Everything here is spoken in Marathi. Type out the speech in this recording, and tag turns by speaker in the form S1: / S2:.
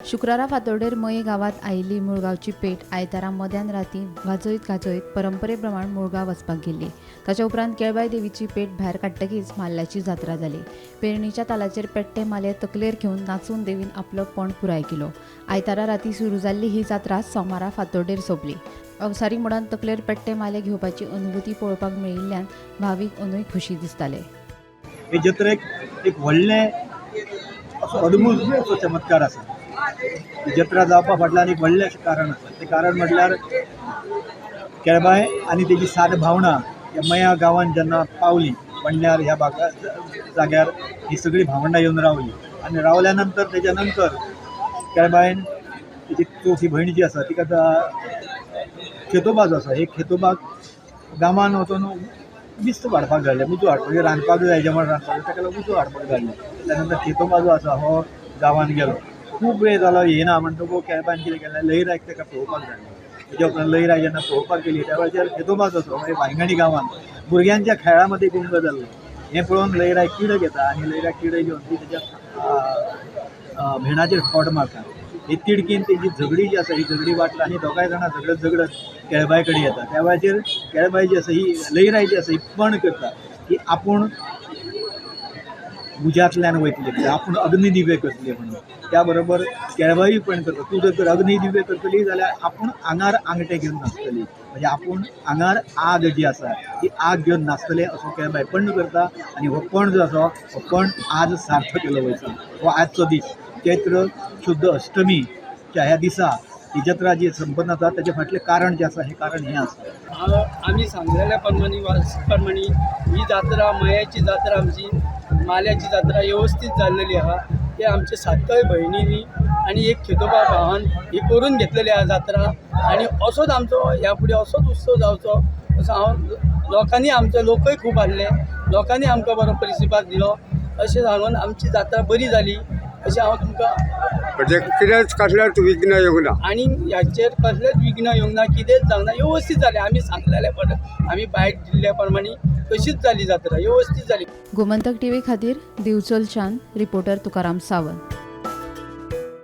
S1: शुक्रारा फातोर्डेर मये गावात आयिल्ली मुळगांवची पेट आयतारा मध्यान राती गाजयत परंपरेप्रमाण मुळगांव वचपाक गेल्ली। ताच्या उपरांत केळबाई देवीची पेट भायर काडटकीच माल्ल्याची जात्रा जाली। पेरणीच्या तालाचेर पेट्टे माले तकलेर घेवन नाचून देवीन आपलो पण पुराय केलो। आयतारा राती सुरू जाल्ली ही जात्रा सोमारा फातोर्डेर सोंपली। अवसारी मोडान तकलेर पेट्टे माले घेवपाची अनुभूती पळोवपाक मेळिल्ल्यान भावीक अंदूय खुशी दिसताले।
S2: हे जत्रेक एक व्हडले असो अद्भुत असो चमत्कार आसा। ही जत्रा जावपा फाटल्यान एक व्हडलें कारण आसा। तें कारण म्हटल्यार केळबाय आनी तेजी 7 भावंडां ह्या मया गांवांत जेन्ना पावलीं पणल्यार ह्या जाग्यार ही सगळीं भावंडां येवन रावलीं आनी रावल्या नंतर तेच्या नंतर केळबायन तेजी चवथी भयण जी आसा तिका खेतोबा जो आसा हे खेतोबाक गांवांत वचून विस्त हाडपाक धाडलें, उजो हाडपाक रांदपाक जाय जेवण रांदपाक ताका लागून उजो हाडपाक धाडलें। त्यानंतर खेतोबा जो आसा हो गांवांत गेलो, खूब वेळ जालो येना म्हणटकूच केळबायन कितें केलें लयरायक ताका पळोवपाक धाडलें। तेच्या उपरांत लयराय जेन्ना पळोवपाक गेली त्या वेळाचेर खेतोबा जो आसा वांयगणी गांवांत भुरग्यांच्या खेळा मदीं गुंग जाल्लो। हें पळोवन लयराय किड घेता आनी लयराय किड घेवन ती तेच्या भेणाचेर खोट मारता। ही तिडकीन तेजी झगडी जी आसा ही झगडी वाटला आनी दोगांय जाणां झगडत केळबाय कडेन येता। त्या वेळाचेर केळबाय जी आसा ही लयराय जी आसा ही पण करता की आपूण उज्यांतल्यान वयतली, आपूण अग्नी दिवे करतली म्हणून। त्या बरोबर केळबाई पण करता, तूं जर अग्नी दिवे करतली जाल्यार आपूण आंगार आंगठे घेवन नाचतली, म्हणजे आपूण आंगार आग जी आसा ती आग घेवन नाचतले असो केळबाई पण करता। आनी हो पण जो आसा हो पण आज सार्थ केलो वयता। हो आजचो दीस चैत्र शुद्ध अष्टमीच्या ह्या दिसा ही जत्रा जी संपन्न जाता ताचे फाटलें कारण जें आसा हें कारण हें आसा।
S3: आम्ही सांगलेल्या प्रमाणे ही जात्रा मयाची जात्रा आमची माल्याची जात्रा व्यवस्थित जाल्लेली आहा। ते आमचे 7 भयणींनी आणि एक खेतोबा भावान ही करून घेतलेली आहा जात्रा। आणि असोच आमचो ह्या फुडें असोच उत्सव जावचो असो हांव लोकांनी आमचे लोकय खूब हाडले, लोकांनी आमकां बरो प्रतिसाद दिलो। अशें सांगून आमची जात्रा बरी जाली अशें हांव तुमकां
S4: म्हणजे कितेंच कसलेंच विघ्न येवंक ना
S3: आणि ह्याचेर कसलेंच विघ्न येवंक ना, कितेंच जावंक ना, व्यवस्थित जालें। आमी सांगलेले आमी बायट दिल्ल्या प्रमाणे तशीच जाली जात्रा, व्यवस्थित जाली।
S1: गोमंतक टीव्ही खातीर दिवचलच्यान रिपोर्टर तुकाराम सावंत।